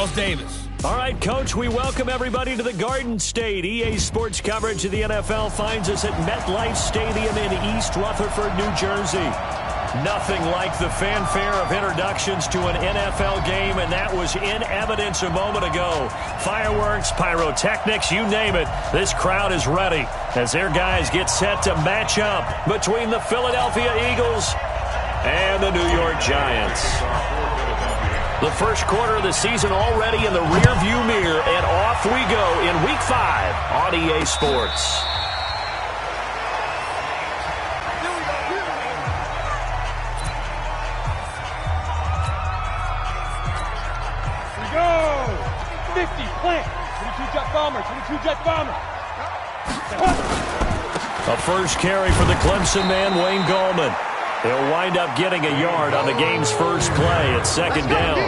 Charles Davis. All right, Coach, we welcome everybody to the Garden State. EA Sports coverage of the NFL finds us at MetLife Stadium in East Rutherford, New Jersey. Nothing like the fanfare of introductions to an NFL game, and that was in evidence a moment ago. Fireworks, pyrotechnics, you name it. This crowd is ready as their guys get set to match up between the Philadelphia Eagles and the New York Giants. The first quarter of the season already in the rearview mirror, and off we go in Week 5 on EA Sports. Here we go! 50, plant! 22 jet bomber, 22 jet bomber! A first carry for the Clemson man, Wayne Gallman. He'll wind up getting a yard on the game's first play at second down.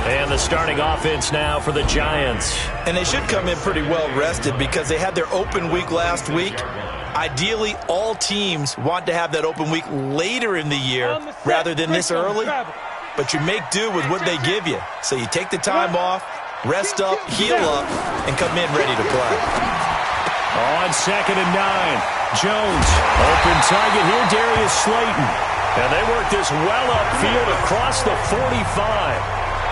And the starting offense now for the Giants. And they should come in pretty well rested because they had their open week last week. Ideally, all teams want to have that open week later in the year rather than this early. But you make do with what they give you. So you take the time off, rest up, heal up, and come in ready to play. On 2nd and 9. Jones, open target here, Darius Slayton. And they work this well upfield across the 45.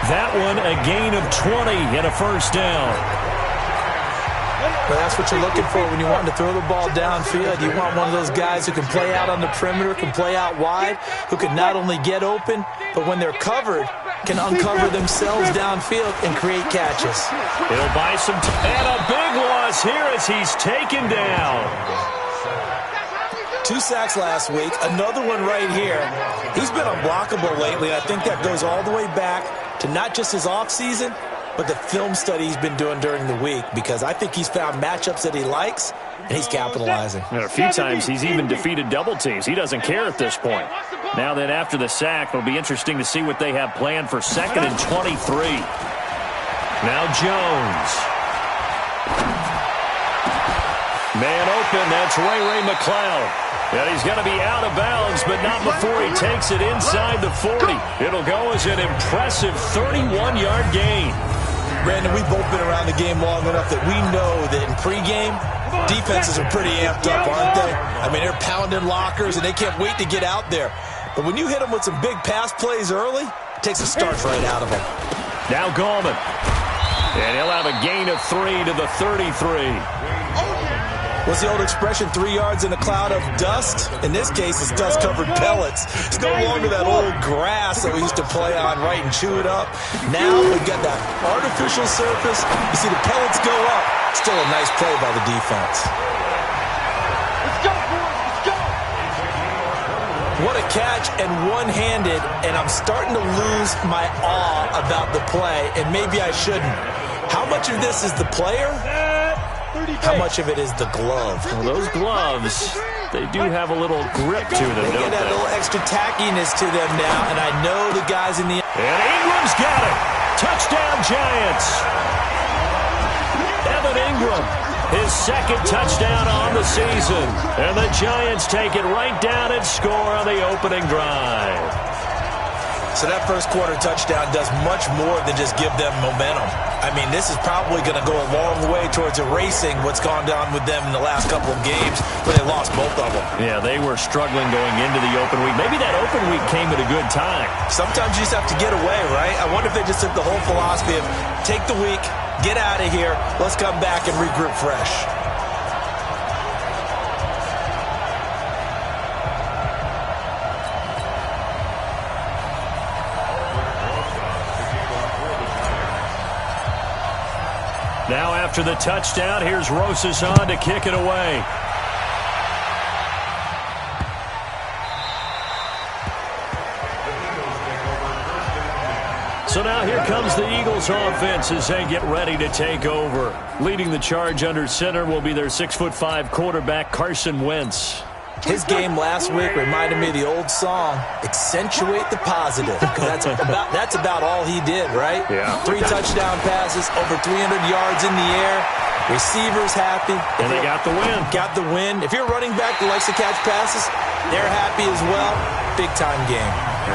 That one a gain of 20 and a first down. Well, that's what you're looking for when you want to throw the ball downfield. You want one of those guys who can play out on the perimeter, can play out wide, who can not only get open, but when they're covered, can uncover themselves downfield and create catches. He'll buy some and a big loss here as he's taken down. 2 sacks last week, another one right here. He's been unblockable lately. I think that goes all the way back to not just his offseason, but the film study he's been doing during the week, because I think he's found matchups that he likes, and he's capitalizing. And a few times he's even defeated double teams. He doesn't care at this point. Now then, after the sack, it'll be interesting to see what they have planned for 2nd and 23. Now Jones. Man open, that's Ray McCloud. And he's going to be out of bounds, but not before he takes it inside the 40. It'll go as an impressive 31-yard gain. Brandon, we've both been around the game long enough that we know that in pregame, defenses are pretty amped up, aren't they? I mean, they're pounding lockers, and they can't wait to get out there. But when you hit them with some big pass plays early, it takes a start right out of them. Now Gallman. And he'll have a gain of 3 to the 33. What's the old expression, 3 yards in a cloud of dust? In this case, it's dust-covered pellets. It's no longer that old grass that we used to play on, right, and chew it up. Now we've got that artificial surface. You see the pellets go up. Still a nice play by the defense. Let's go, boys, let's go! What a catch, and one-handed, and I'm starting to lose my awe about the play, and maybe I shouldn't. How much of this is the player? How much of it is the glove? Well, those gloves, they do have a little grip to them, They don't get that they? little extra tackiness to them now, and I know the guys in the... And Ingram's got it. Touchdown, Giants. Evan Ingram, his 2nd touchdown on the season. And the Giants take it right down and score on the opening drive. So that first quarter touchdown does much more than just give them momentum. I mean, this is probably going to go a long way towards erasing what's gone down with them in the last couple of games where they lost both of them. Yeah, they were struggling going into the open week. Maybe that open week came at a good time. Sometimes you just have to get away, right? I wonder if they just took the whole philosophy of take the week, get out of here, let's come back and regroup fresh. Now after the touchdown, here's Rosas on to kick it away. So now here comes the Eagles offense as they get ready to take over. Leading the charge under center will be their 6'5" quarterback, Carson Wentz. His game last week reminded me of the old song, accentuate the positive. That's about all he did, right? Yeah. 3 touchdown passes, over 300 yards in the air. Receivers happy. And they got the win. Got the win. If you're a running back that likes to catch passes, they're happy as well. Big-time game.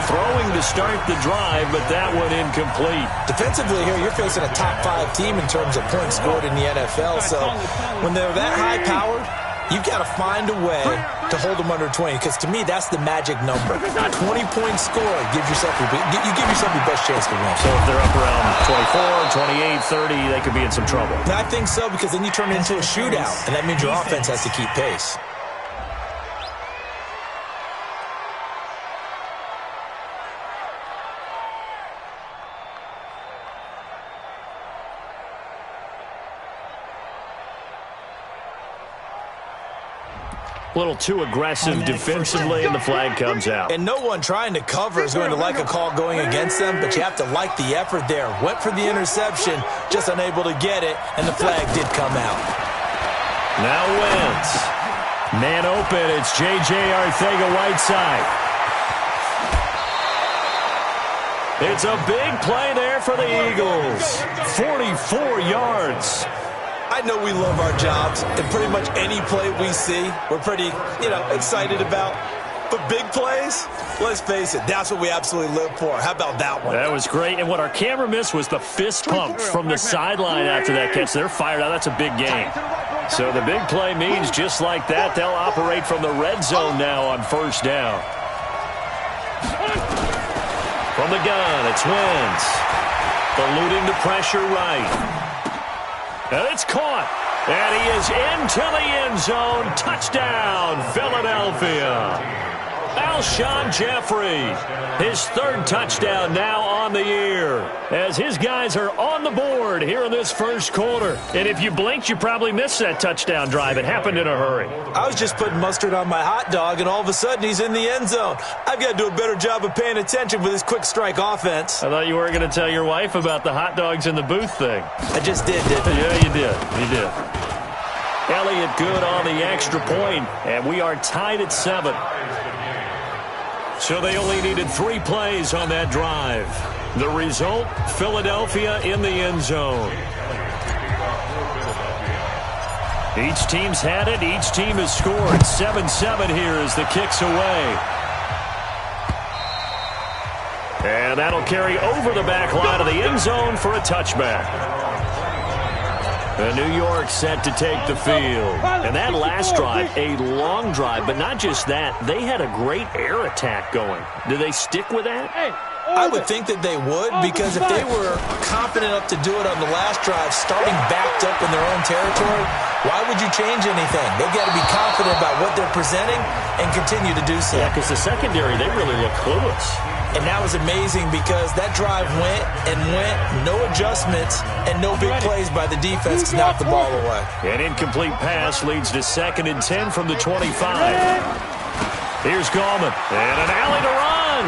Throwing to start the drive, but that one incomplete. Defensively here, you're facing a top-5 team in terms of points scored in the NFL. So when they're that high-powered, you've got to find a way to hold them under 20, because to me, that's the magic number. 20-point score gives yourself you give yourself your best chance to win. So if they're up around 24, 28, 30, they could be in some trouble. I think so, because then you turn it into a shootout, and that means your offense has to keep pace. A little too aggressive defensively, and the flag comes out. And no one trying to cover is going to like a call going against them, but you have to like the effort there. Went for the interception, just unable to get it, and the flag did come out. Now Wentz. Man open, it's J.J. Arcega-Whiteside. It's a big play there for the Eagles. 44 yards. I know we love our jobs, and pretty much any play we see, we're pretty, excited about. But big plays, let's face it, that's what we absolutely live for. How about that one? That was great, and what our camera missed was the fist pump from the sideline after that catch. They're fired out. That's a big game. So the big play means just like that, they'll operate from the red zone now on first down. From the gun, it's Wentz. Eluding the pressure right. And it's caught. And he is into the end zone. Touchdown, Philadelphia. Alshon Jeffrey, his third touchdown now on the year, as his guys are on the board here in this first quarter. And if you blinked, you probably missed that touchdown drive. It happened in a hurry. I was just putting mustard on my hot dog, and all of a sudden he's in the end zone. I've got to do a better job of paying attention with this quick strike offense. I thought you weren't going to tell your wife about the hot dogs in the booth thing. I just did, didn't I? Yeah, you did. You did. Elliott good on the extra point, and we are tied at 7. So they only needed 3 plays on that drive. The result, Philadelphia in the end zone. Each team's had it. Each team has scored. 7-7 here as the kick's away. And that'll carry over the back line of the end zone for a touchback. And New York set to take the field. And that last drive, a long drive, but not just that. They had a great air attack going. Do they stick with that? I would think that they would, because if they were confident enough to do it on the last drive, starting backed up in their own territory, why would you change anything? They've got to be confident about what they're presenting and continue to do so. Yeah, because the secondary, they really look clueless. And that was amazing, because that drive went and went, no adjustments, and no big plays by the defense to knock the ball away. An incomplete pass leads to 2nd and 10 from the 25. Here's Gallman, and an alley to run.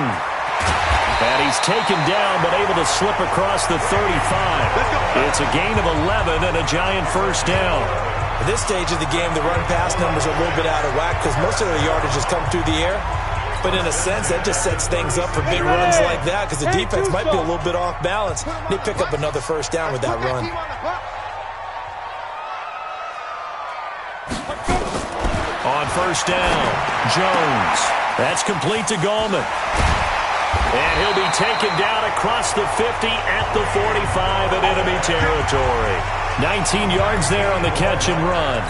And he's taken down, but able to slip across the 35. It's a gain of 11 and a giant first down. At this stage of the game, the run-pass numbers are a little bit out of whack, because most of their yardage has come through the air. But in a sense, that just sets things up for big runs like that, because the defense might be a little bit off balance. They pick up another first down with that run. On first down, Jones. That's complete to Gallman. And he'll be taken down across the 50 at the 45 in enemy territory. 19 yards there on the catch and run.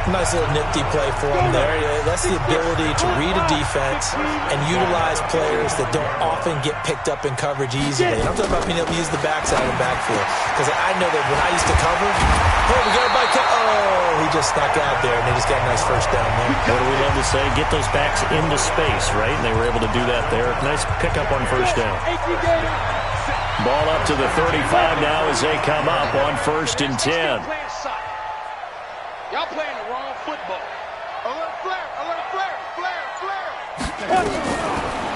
Nice little nifty play for him there. That's the ability to read a defense and utilize players that don't often get picked up in coverage easily. And I'm talking about being able to use the backside of the backfield. Because I know that when I used to cover, we got a bike. Oh, he just snuck out there, and they just got a nice first down there. What do we love to say? Get those backs into space, right? And they were able to do that there. Nice pickup on first down. Ball up to the 35 now as they come up on 1st and 10. Y'all playing the wrong football. Alert flare, flare.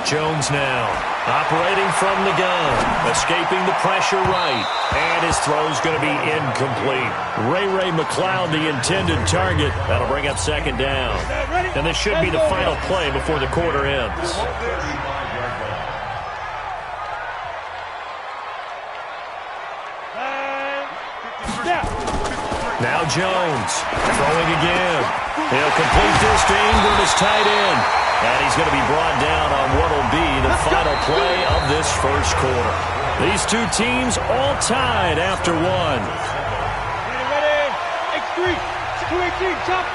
Jones now operating from the gun, escaping the pressure right, and his throw's going to be incomplete. Ray McLeod, the intended target. That'll bring up 2nd down. And this should be the final play before the quarter ends. Now Jones throwing again. He'll complete this to Ingram, his tight end. And he's going to be brought down on what will be the final play of this first quarter. These two teams all tied after one. Ready. X3. 218. Chop.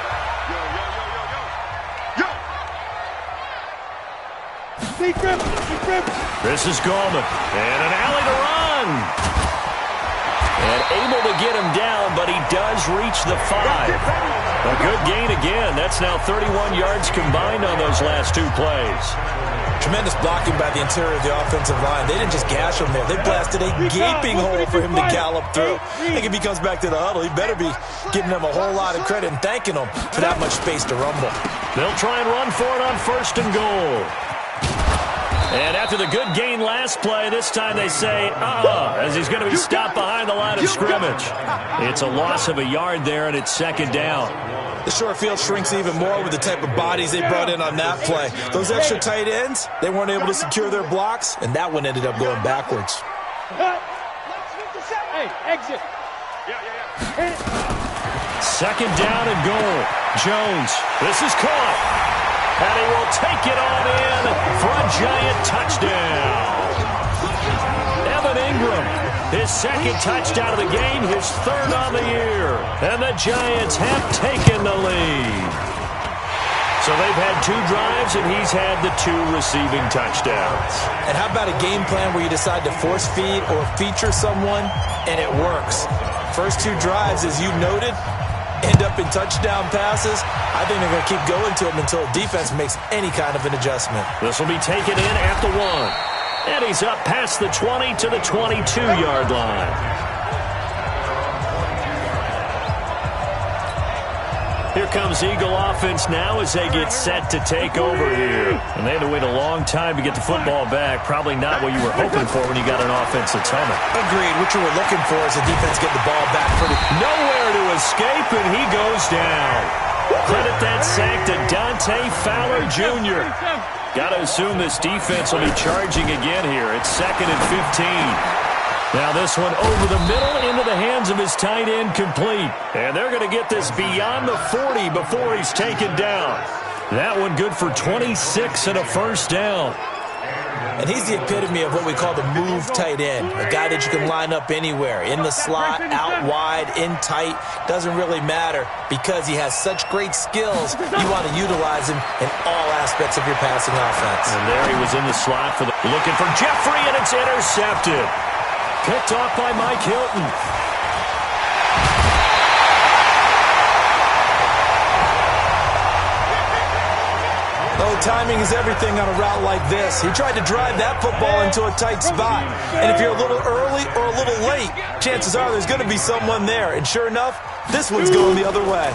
Deep grip. This is Gallman. And an alley to run. And able to get him down, but he does reach the 5. A good gain again. That's now 31 yards combined on those last two plays. Tremendous blocking by the interior of the offensive line. They didn't just gash him there. They blasted a gaping hole for him to gallop through. I think if he comes back to the huddle, he better be giving them a whole lot of credit and thanking them for that much space to rumble. They'll try and run for it on 1st and goal. And after the good gain last play, this time they say, as he's going to be stopped behind the line of scrimmage. It's a loss of a yard there, and it's 2nd down. The short field shrinks even more with the type of bodies they brought in on that play. Those extra tight ends, they weren't able to secure their blocks, and that one ended up going backwards. Hey, exit. 2nd down and goal. Jones, this is caught. And he will take it on in for a giant touchdown. Evan Ingram, his 2nd touchdown of the game, his 3rd on the year. And the Giants have taken the lead. So they've had 2 drives, and he's had the 2 receiving touchdowns. And how about a game plan where you decide to force feed or feature someone, and it works? First 2 drives, as you noted, end up in touchdown passes. I think they're going to keep going to him until defense makes any kind of an adjustment. This will be taken in at the 1. And he's up past the 20 to the 22-yard line. Here comes Eagle offense now as they get set to take over here. And they had to wait a long time to get the football back. Probably not what you were hoping for when you got an offense that's humming. Agreed. What you were looking for is the defense get the ball back pretty. Nowhere to escape, and he goes down. Credit that sack to Dante Fowler Jr. Got to assume this defense will be charging again here. It's 2nd and 15. Now this one over the middle into the hands of his tight end, complete. And they're going to get this beyond the 40 before he's taken down. That one good for 26 and a 1st down. And he's the epitome of what we call the move tight end. A guy that you can line up anywhere. In the slot, out wide, in tight. Doesn't really matter because he has such great skills. You want to utilize him in all aspects of your passing offense. And there he was in the slot for the looking for Jeffrey, and it's intercepted. Picked off by Mike Hilton. Oh, timing is everything on a route like this. He tried to drive that football into a tight spot. And if you're a little early or a little late, chances are there's going to be someone there. And sure enough, this one's going the other way.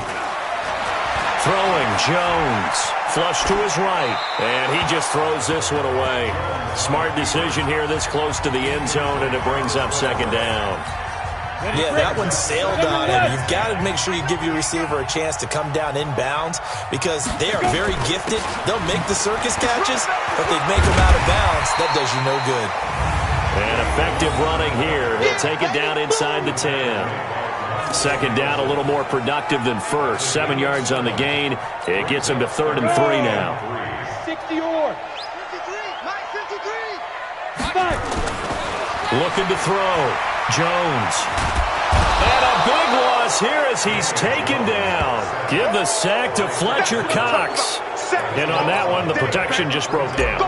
Throwing Jones. Flush to his right. And he just throws this one away. Smart decision here this close to the end zone, and it brings up 2nd down. Yeah, that one sailed on him. You've got to make sure you give your receiver a chance to come down inbounds because they are very gifted. They'll make the circus catches, but they make them out of bounds. That does you no good. And effective running here. He'll take it down inside the 10. 2nd down, a little more productive than 1st. 7 yards on the gain. It gets him to 3rd and 3 now. 60 or 53. Looking to throw. Jones. And a big loss here as he's taken down. Give the sack to Fletcher Cox. And on that one, the protection just broke down.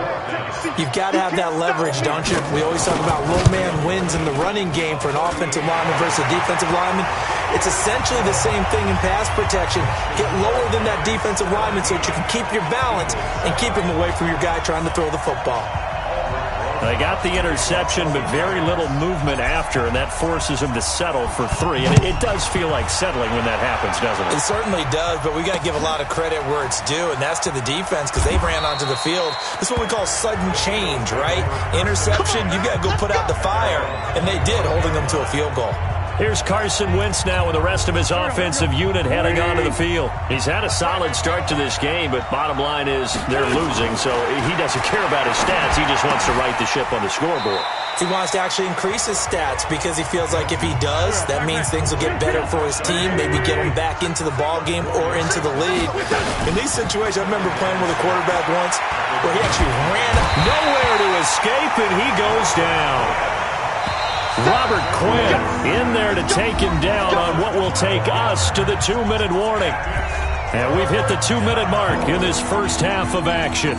You've got to have that leverage, don't you? We always talk about low man wins in the running game for an offensive lineman versus a defensive lineman. It's essentially the same thing in pass protection. Get lower than that defensive lineman so that you can keep your balance and keep him away from your guy trying to throw the football. They got the interception, but very little movement after, and that forces him to settle for 3. And it does feel like settling when that happens, doesn't it? It certainly does, but we got to give a lot of credit where it's due, and that's to the defense because they ran onto the field. This is what we call sudden change, right? Interception, you got to go put out the fire, and they did, holding them to a field goal. Here's Carson Wentz now with the rest of his offensive unit heading onto the field. He's had a solid start to this game, but bottom line is they're losing, so he doesn't care about his stats. He just wants to right the ship on the scoreboard. He wants to actually increase his stats because he feels like if he does, that means things will get better for his team, maybe get him back into the ball game or into the lead. In these situations, I remember playing with a quarterback once where he actually ran nowhere to escape, and he goes down. Robert Quinn in there to take him down on what will take us to the 2-minute warning. And we've hit the 2-minute mark in this first half of action.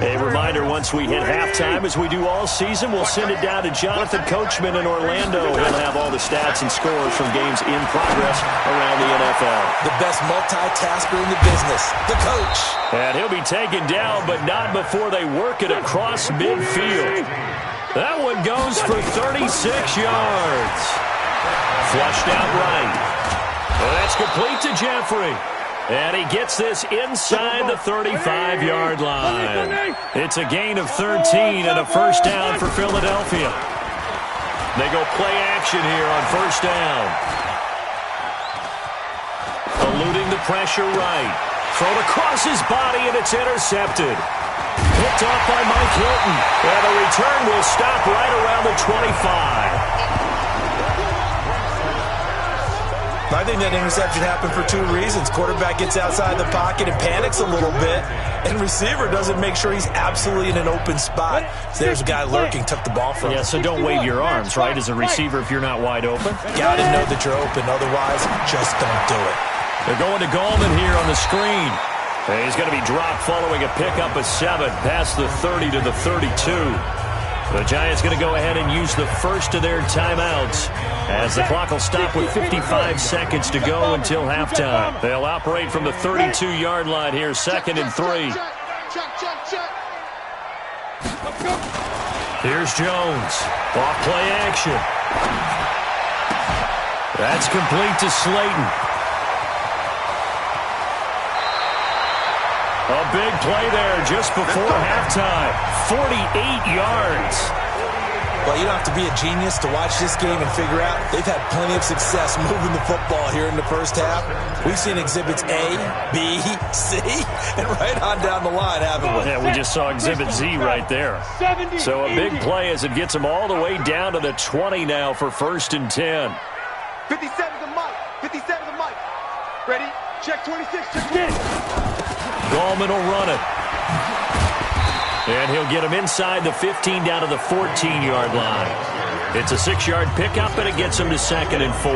A reminder, once we hit halftime, as we do all season, we'll send it down to Jonathan Coachman in Orlando. He'll have all the stats and scores from games in progress around the NFL. The best multitasker in the business, the coach. And he'll be taken down, but not before they work it across midfield. That one goes for 36 yards. Flushed out right. And that's complete to Jeffrey. And he gets this inside the 35-yard line. It's a gain of 13 and a first down for Philadelphia. They go play action here on first down. Eluding the pressure right. Thrown across his body, and it's intercepted. Picked off by Mike Hilton. And the return will stop right around the 25. I think that interception happened for two reasons. Quarterback gets outside the pocket and panics a little bit, and receiver doesn't make sure he's absolutely in an open spot. So there's a guy lurking, took the ball from him. Yeah, so don't wave your arms, right, as a receiver if you're not wide open. Got to know that you're open, otherwise just don't do it. They're going to Gallman here on the screen. And he's going to be dropped following a pickup of 7 past the 30 to the 32. The Giants going to go ahead and use the first of their timeouts as the clock will stop with 55 seconds to go until halftime. They'll operate from the 32-yard line here, 2nd and 3. Here's Jones. Off play action. That's complete to Slayton. A big play there just before halftime. 48 yards. Well, you don't have to be a genius to watch this game and figure out they've had plenty of success moving the football here in the first half. We've seen exhibits A, B, C, and right on down the line, haven't we? Yeah, we just saw exhibit Z right there. So a big play as it gets them all the way down to the 20 now for 1st and 10. 57 to Mike. 57 to Mike. Ready? Check 26. Check 10. Gallman will run it. And he'll get him inside the 15 down to the 14-yard line. It's a 6-yard pickup, and it gets him to 2nd and 4.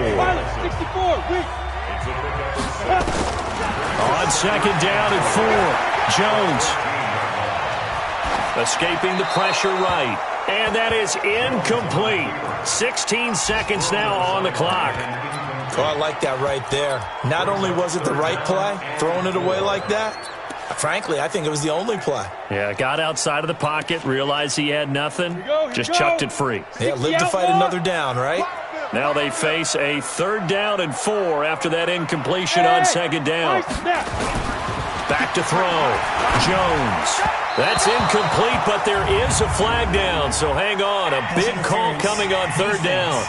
On 2nd down and 4, Jones. Escaping the pressure right. And that is incomplete. 16 seconds now on the clock. Oh, I like that right there. Not only was it the right play, throwing it away like that, frankly, I think it was the only play. Yeah, got outside of the pocket, realized he had nothing, just chucked it free. Yeah, live to fight another down, right? Now they face a 3rd down and 4 after that incompletion on 2nd down. Back to throw. Jones. That's incomplete, but there is a flag down, so hang on. A big call coming on 3rd down.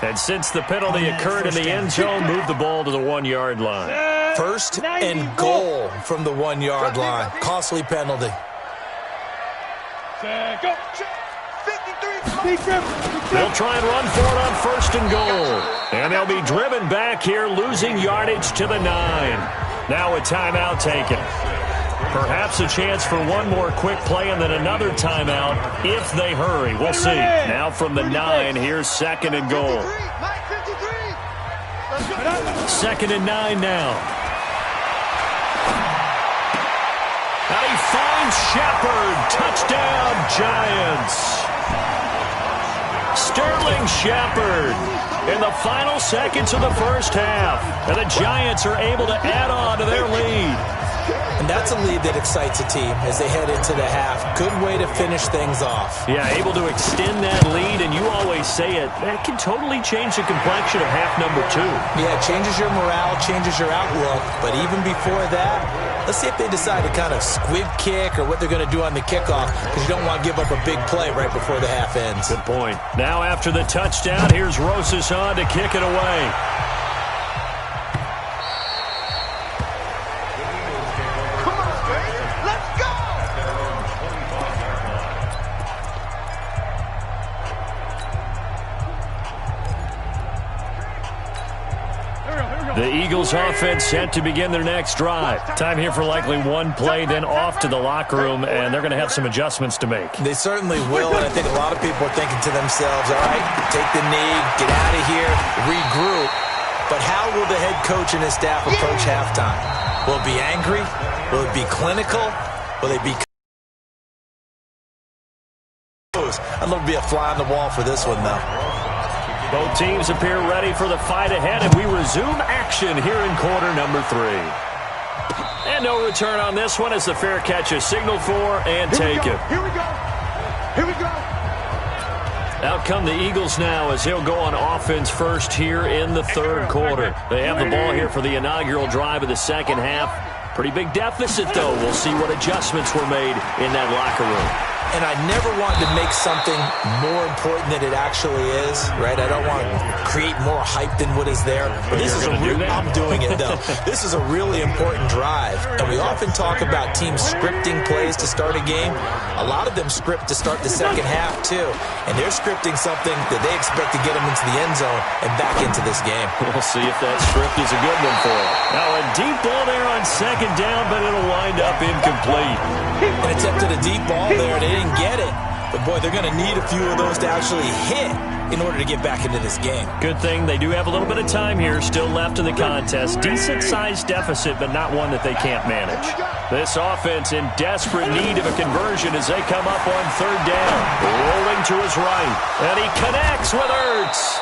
And since the penalty occurred in the end zone, move the ball to the 1-yard line. 1st and goal from the 1-yard line. Costly penalty. Go. They'll try and run for it on 1st and goal. And they'll be driven back here, losing yardage to the 9. Now a timeout taken. Perhaps a chance for one more quick play and then another timeout if they hurry. We'll see. Now from the 9, here's 2nd and goal. 2nd and 9 now. And he finds Shepard. Touchdown, Giants. Sterling Shepard in the final seconds of the first half. And the Giants are able to add on to their lead. And that's a lead that excites a team as they head into the half. Good way to finish things off. Yeah, able to extend that lead, and you always say it, that can totally change the complexion of half number 2. Yeah, it changes your morale, changes your outlook. But even before that, let's see if they decide to kind of squib kick or what they're going to do on the kickoff, because you don't want to give up a big play right before the half ends. Good point. Now after the touchdown, here's Rosas on to kick it away. The Eagles offense set to begin their next drive. Time here for likely one play, then off to the locker room, and they're going to have some adjustments to make. They certainly will, and I think a lot of people are thinking to themselves, all right, take the knee, get out of here, regroup. But how will the head coach and his staff approach halftime? Will it be angry? Will it be clinical? Will they be... I'd love to be a fly on the wall for this one, though. Both teams appear ready for the fight ahead, and we resume action here in quarter number 3. And no return on this one as the fair catch is signaled for and taken. Here we go. Here we go. Out come the Eagles now as they'll go on offense first here in the third quarter. They have the ball here for the inaugural drive of the second half. Pretty big deficit, though. We'll see what adjustments were made in that locker room. And I never want to make something more important than it actually is, right? I don't want to create more hype than what is there. But this is I'm doing it, though. This is a really important drive. And we often talk about teams scripting plays to start a game. A lot of them script to start the second half, too. And they're scripting something that they expect to get them into the end zone and back into this game. We'll see if that script is a good one for them. Now a deep ball there on second down, but it'll wind up incomplete. And attempted a deep ball there. They didn't get it. But, boy, they're going to need a few of those to actually hit in order to get back into this game. Good thing they do have a little bit of time here still left in the contest. Decent-sized deficit, but not one that they can't manage. This offense in desperate need of a conversion as they come up on third down. Rolling to his right. And he connects with Ertz.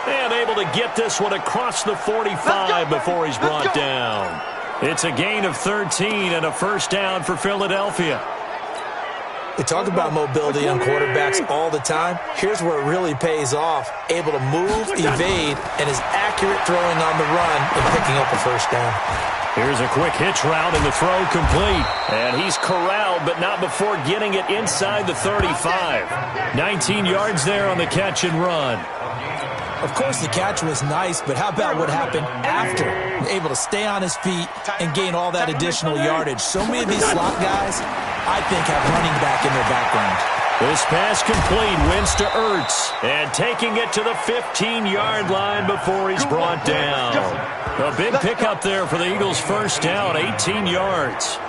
And able to get this one across the 45 before he's brought down. It's a gain of 13 and a first down for Philadelphia. We talk about mobility on quarterbacks all the time. Here's where it really pays off. Able to move, evade, and is accurate throwing on the run and picking up a first down. Here's a quick hitch route and the throw complete. And he's corralled, but not before getting it inside the 35. 19 yards there on the catch and run. Of course, the catch was nice, but how about what happened after? Able to stay on his feet and gain all that additional yardage. So many of these slot guys, I think, have running back in their background. This pass complete, wins to Ertz, and taking it to the 15-yard line before he's brought down. A big pickup there for the Eagles' first down, 18 yards.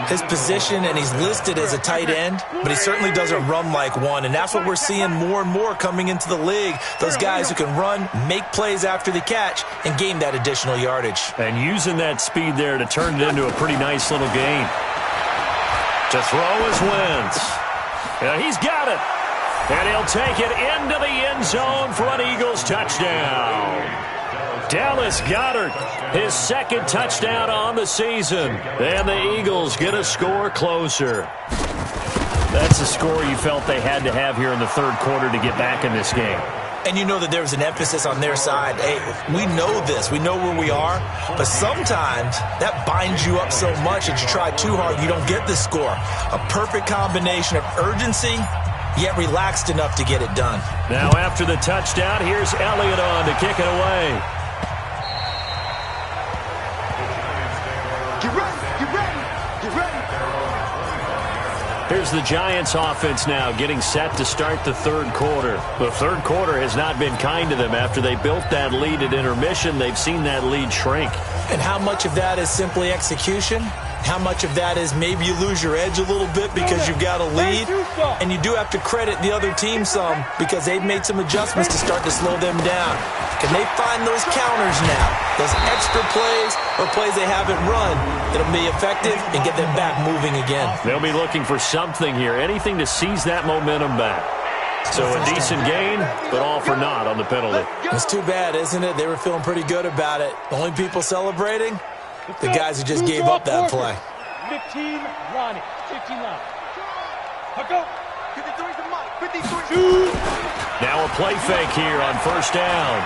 His position, and he's listed as a tight end, but he certainly doesn't run like one, and that's what we're seeing more and more coming into the league. Those guys who can run, make plays after the catch, and gain that additional yardage. And using that speed there to turn it into a pretty nice little gain. To throw is Wentz. Yeah, he's got it. And he'll take it into the end zone for an Eagles touchdown. Dallas Goedert, his second touchdown on the season. And the Eagles get a score closer. That's a score you felt they had to have here in the third quarter to get back in this game. And you know that there was an emphasis on their side. Hey, we know this. We know where we are. But sometimes that binds you up so much that you try too hard, you don't get the score. A perfect combination of urgency, yet relaxed enough to get it done. Now after the touchdown, here's Elliott on to kick it away. Get ready, get ready, get ready. Here's the Giants offense now getting set to start the third quarter. The third quarter has not been kind to them. After they built that lead at intermission, they've seen that lead shrink. And how much of that is simply execution? How much of that is maybe you lose your edge a little bit because you've got a lead? And you do have to credit the other team some because they've made some adjustments to start to slow them down. Can they find those counters now, those extra plays or plays they haven't run that'll be effective and get them back moving again? They'll be looking for something here, anything to seize that momentum back. So a decent gain, but all for naught on the penalty. It's too bad, isn't it? They were feeling pretty good about it. The only people celebrating, The guys who just gave up that play. 15 Ronnie. 15 line. Go. 53. Now a play fake here on first down.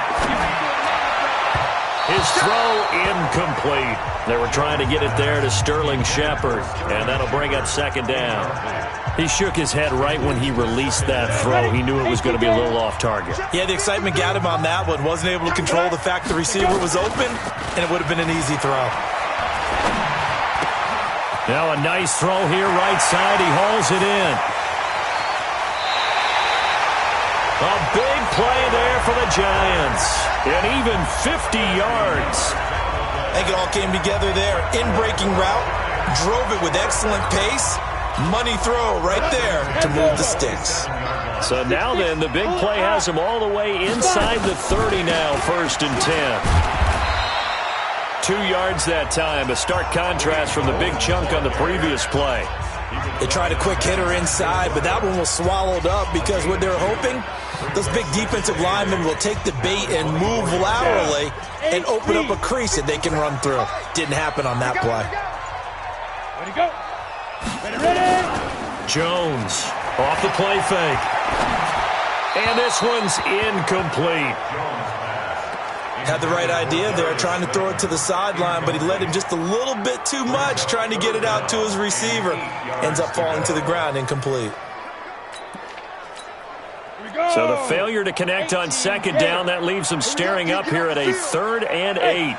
His throw incomplete. They were trying to get it there to Sterling Shepard, and that'll bring up second down. He shook his head right when he released that throw. He knew it was going to be a little off target. Yeah, the excitement got him on that one. Wasn't able to control the fact the receiver was open, and it would have been an easy throw. Now a nice throw here, right side. He hauls it in. A big play there for the Giants. And even 50 yards. I think it all came together there. In-breaking route. Drove it with excellent pace. Money throw right there to move the sticks. So now then, the big play has him all the way inside the 30 now, 1st and 10. 2 yards that time, a stark contrast from the big chunk on the previous play. They tried a quick hitter inside, but that one was swallowed up because what they were hoping, those big defensive linemen will take the bait and move laterally and open up a crease that they can run through. Didn't happen on that play. Ready, go. Ready. Jones off the play fake. And this one's incomplete. Had the right idea there, trying to throw it to the sideline, but he led him just a little bit too much, trying to get it out to his receiver. Ends up falling to the ground, incomplete. So the failure to connect on second down, that leaves him staring up here at a 3rd and 8.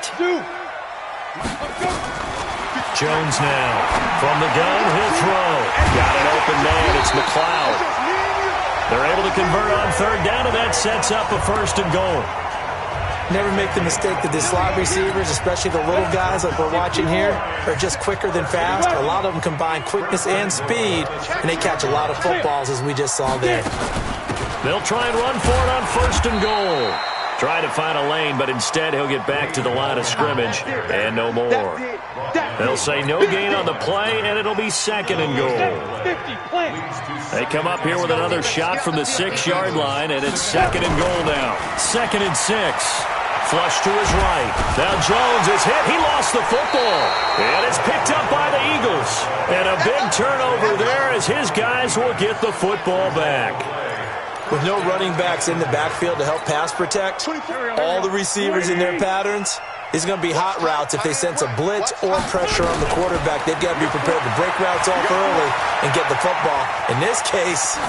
Jones now from the gun, he'll throw. Got an open man, it's McLeod. They're able to convert on 3rd down, and that sets up a 1st and goal. Never make the mistake that the slot receivers, especially the little guys like we're watching here, are just quicker than fast. A lot of them combine quickness and speed, and they catch a lot of footballs, as we just saw there. They'll try and run for it on 1st and goal. Try to find a lane, but instead he'll get back to the line of scrimmage, and no more. They'll say no gain on the play, and it'll be 2nd and goal. They come up here with another shot from the 6-yard line, and it's 2nd and goal now. 2nd and 6. Flush to his right. Now Jones is hit. He lost the football. And it's picked up by the Eagles. And a big turnover there as his guys will get the football back. With no running backs in the backfield to help pass protect, all the receivers in their patterns, it's going to be hot routes if they sense a blitz or pressure on the quarterback. They've got to be prepared to break routes off early and get the football. In this case,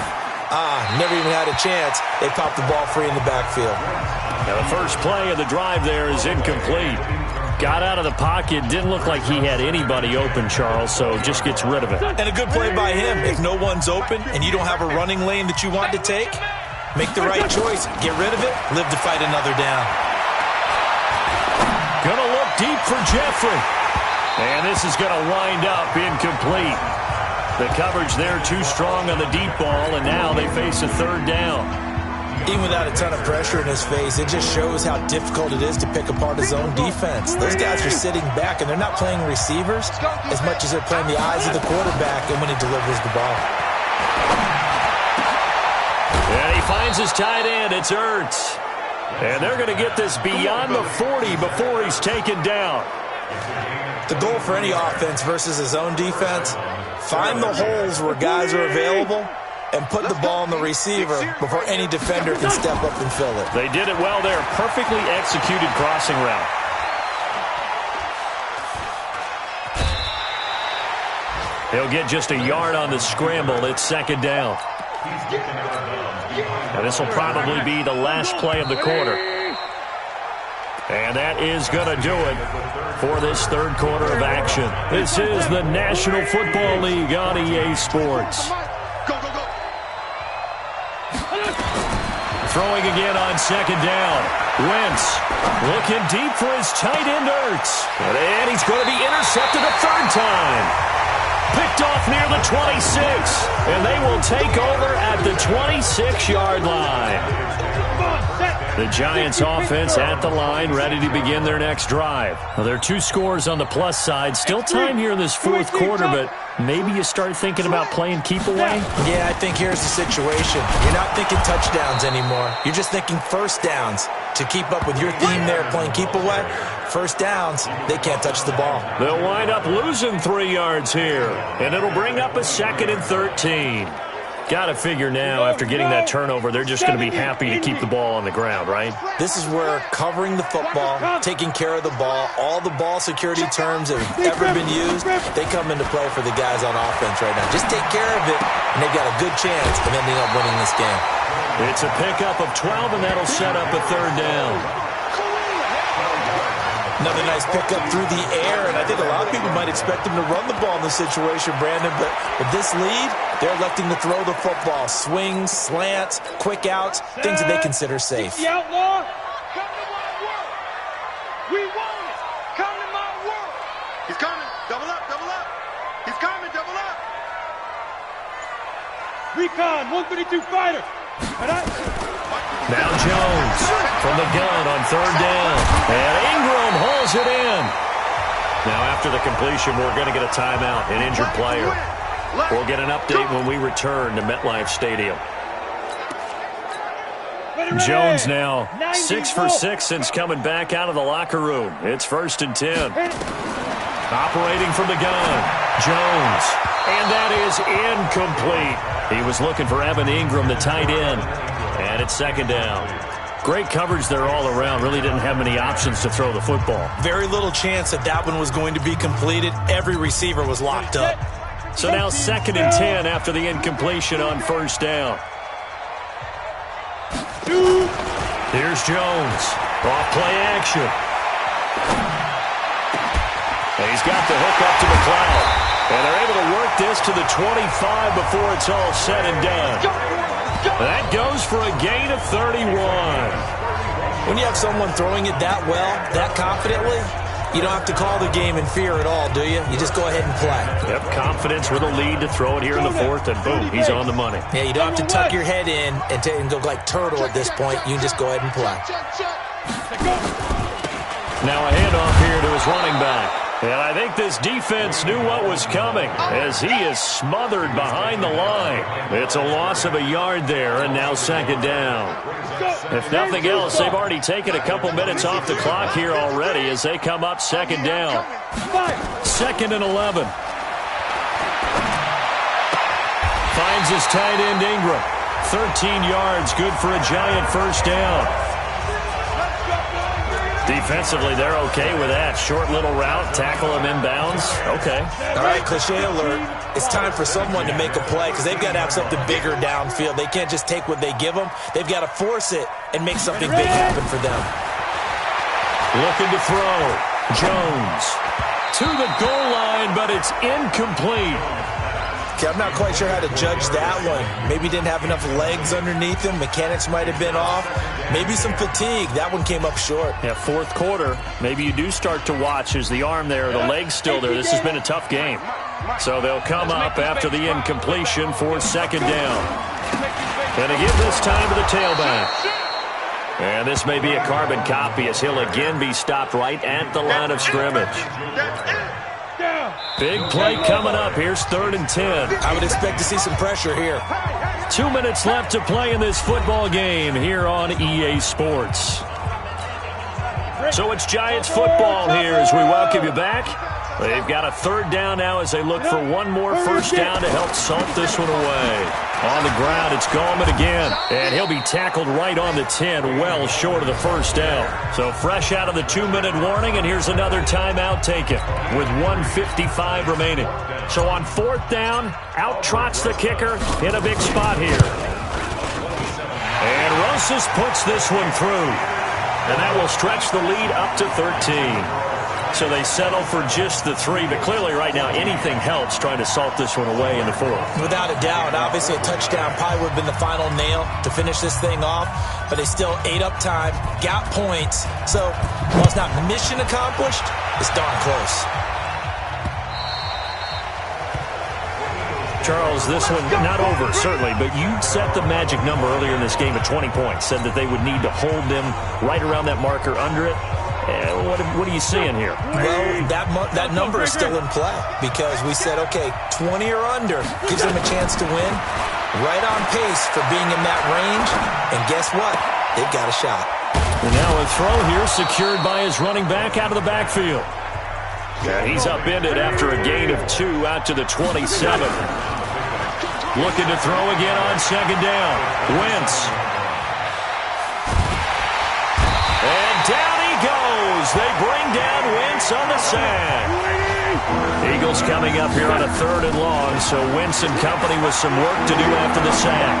never even had a chance. They popped the ball free in the backfield. Now the first play of the drive there is incomplete. Got out of the pocket, didn't look like he had anybody open, Charles, so just gets rid of it. And a good play by him. If no one's open and you don't have a running lane that you want to take, make the right choice. Get rid of it, live to fight another down. Gonna look deep for Jeffrey. And this is gonna wind up incomplete. The coverage there too strong on the deep ball, and now they face a 3rd down. Even without a ton of pressure in his face, it just shows how difficult it is to pick apart his own defense. Those guys are sitting back, and they're not playing receivers as much as they're playing the eyes of the quarterback and when he delivers the ball. And he finds his tight end. It's Ertz. And they're going to get this beyond the 40 before he's taken down. The goal for any offense versus his own defense, find the holes where guys are available and put the ball on the receiver before any defender can step up and fill it. They did it well there. Perfectly executed crossing route. He'll get just a yard on the scramble. It's 2nd down. And this will probably be the last play of the quarter. And that is going to do it for this 3rd quarter of action. This is the National Football League on EA Sports. Throwing again on 2nd down. Wentz looking deep for his tight end Ertz. And he's going to be intercepted a 3rd time. Picked off near the 26. And they will take over at the 26-yard line. The Giants offense at the line, ready to begin their next drive. Well, there are 2 scores on the plus side. Still time here in this fourth quarter, but maybe you start thinking about playing keep away? Yeah, I think here's the situation. You're not thinking touchdowns anymore. You're just thinking first downs. To keep up with your theme there, playing keep away, first downs, they can't touch the ball. They'll wind up losing 3 yards here, and it'll bring up a 2nd and 13. Got to figure now, after getting that turnover, they're just going to be happy to keep the ball on the ground, right? This is where covering the football, taking care of the ball, all the ball security terms that have ever been used, they come into play for the guys on offense right now. Just take care of it, and they've got a good chance of ending up winning this game. It's a pickup of 12, and that'll set up a 3rd down. Another nice pickup through the air, and I think a lot of people might expect them to run the ball in this situation, Brandon, but with this lead, they're electing to throw the football. Swings, slants, quick outs, things that they consider safe. The outlaw, come to my world. We want it. Come to my world. He's coming. Double up, double up. He's coming, double up. Recon, 132 fighter. Now Jones from the gun on 3rd down. And Ingram hauls it in. Now after the completion, we're going to get a timeout, an injured player. We'll get an update when we return to MetLife Stadium. Jones now 6 for 6 since coming back out of the locker room. It's 1st and 10. Operating from the gun, Jones. And that is incomplete. He was looking for Evan Ingram, the tight end. And it's 2nd down. Great coverage there all around. Really didn't have many options to throw the football. Very little chance that that one was going to be completed. Every receiver was locked up. So now 2nd and 10 after the incompletion on 1st down. Here's Jones. Off play action. He's got the hook up to McLeod. And they're able to work this to the 25 before it's all said and done. That goes for a gain of 31. When you have someone throwing it that well, that confidently, you don't have to call the game in fear at all, do you? You just go ahead and play. Yep, confidence with a lead to throw it here in the 4th, and boom, he's on the money. Yeah, you don't have to tuck your head in and go like turtle at this point. You can just go ahead and play. Now a handoff here to his running back. And I think this defense knew what was coming as he is smothered behind the line. It's a loss of a yard there, and now 2nd down. If nothing else, they've already taken a couple minutes off the clock here already as they come up 2nd down. 2nd and 11. Finds his tight end Ingram. 13 yards, good for a Giant 1st down. Defensively, they're okay with that. Short little route, tackle him inbounds. Okay. All right, cliche alert. It's time for someone to make a play because they've got to have something bigger downfield. They can't just take what they give them. They've got to force it and make something big happen for them. Looking to throw. Jones to the goal line, but it's incomplete. Okay, I'm not quite sure how to judge that one. Maybe didn't have enough legs underneath him. Mechanics might have been off. Maybe some fatigue. That one came up short. Yeah, 4th quarter. Maybe you do start to watch as the arm there, the leg's still there. This has been a tough game. So they'll come up after the incompletion for 2nd down. And to give this time to the tailback. And this may be a carbon copy as he'll again be stopped right at the line of scrimmage. Big play coming up. Here's 3rd and 10. I would expect to see some pressure here. 2 minutes left to play in this football game here on EA Sports. So it's Giants football here as we welcome you back. They've got a 3rd down now as they look for one more 1st down to help salt this one away. On the ground, it's Gallman again. And he'll be tackled right on the 10, well short of the 1st down. So fresh out of the 2-minute warning, and here's another timeout taken with 1:55 remaining. So on 4th down, out trots the kicker in a big spot here. And Rosas puts this one through. And that will stretch the lead up to 13. So they settle for just the 3, but clearly right now anything helps trying to salt this one away in the 4th. Without a doubt. Obviously a touchdown probably would have been the final nail to finish this thing off, but they still ate up time, got points. So while it's not mission accomplished, it's darn close. Charles, this one not over, certainly, but you set the magic number earlier in this game at 20 points, said that they would need to hold them right around that marker under it. What are you seeing here? Well, that number is still in play because we said, okay, 20 or under gives them a chance to win. Right on pace for being in that range. And guess what? They've got a shot. And now a throw here secured by his running back out of the backfield. He's upended after a gain of 2 out to the 27. Looking to throw again on second down. Wentz. And down he goes. They bring down Wentz on the sack. Eagles coming up here on a 3rd and long, so Wentz and company with some work to do after the sack.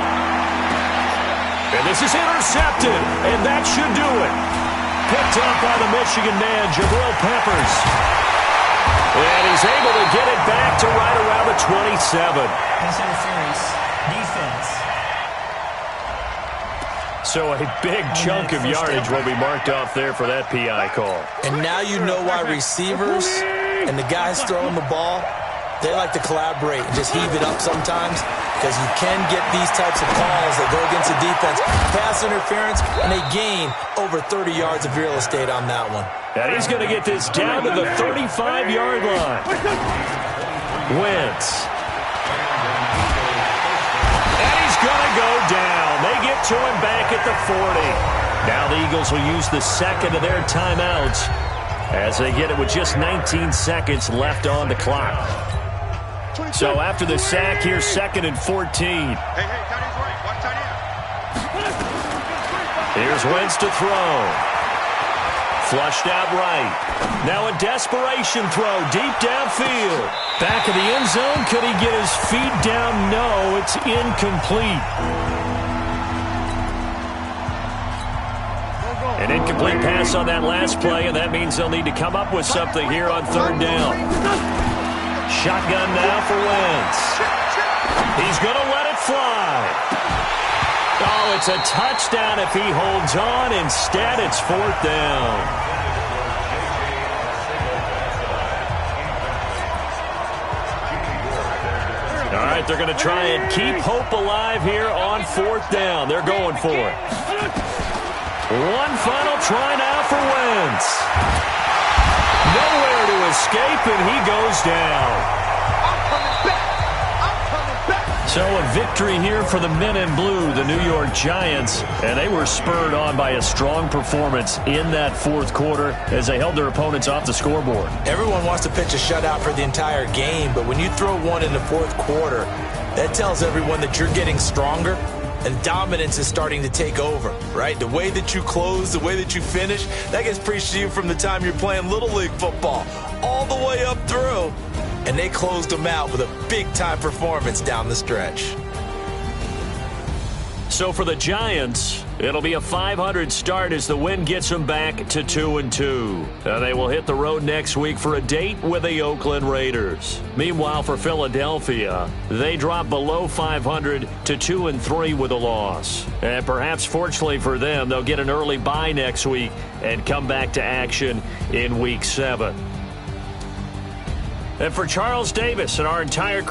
And this is intercepted, and that should do it. Picked up by the Michigan man, Jabril Peppers. And he's able to get it back to right around the 27. Pass interference. Defense. So a big chunk of yardage will be marked off there for that PI call. And now you know why receivers and the guys throwing the ball, they like to collaborate and just heave it up sometimes because you can get these types of calls that go against the defense. Pass interference, and they gain over 30 yards of real estate on that one. And he's going to get this down to the 35-yard line. Wentz. And he's going to go down. They get to him back at the 40. Now the Eagles will use the second of their timeouts as they get it with just 19 seconds left on the clock. So after the sack, here's 2nd and 14. Hey, tight end's right. Watch tight end. Here's Wentz to throw. Flushed out right. Now a desperation throw deep downfield. Back of the end zone. Could he get his feet down? No, it's incomplete. An incomplete pass on that last play, and that means they'll need to come up with something here on 3rd down. Shotgun now for Wentz. He's going to let it fly. Oh, it's a touchdown if he holds on. Instead, it's 4th down. All right, they're going to try and keep hope alive here on 4th down. They're going for it. One final try now for Wentz. Nowhere to escape, and he goes down. So a victory here for the men in blue, the New York Giants, and they were spurred on by a strong performance in that 4th quarter as they held their opponents off the scoreboard. Everyone wants to pitch a shutout for the entire game, but when you throw one in the 4th quarter, that tells everyone that you're getting stronger and dominance is starting to take over, right? The way that you close, the way that you finish, that gets preached to you from the time you're playing Little League football all the way up through. And they closed them out with a big-time performance down the stretch. So for the Giants, it'll be a 500 start as the win gets them back to 2-2. And they will hit the road next week for a date with the Oakland Raiders. Meanwhile, for Philadelphia, they drop below 500 to 2-3 with a loss. And perhaps fortunately for them, they'll get an early bye next week and come back to action in Week 7. And for Charles Davis and our entire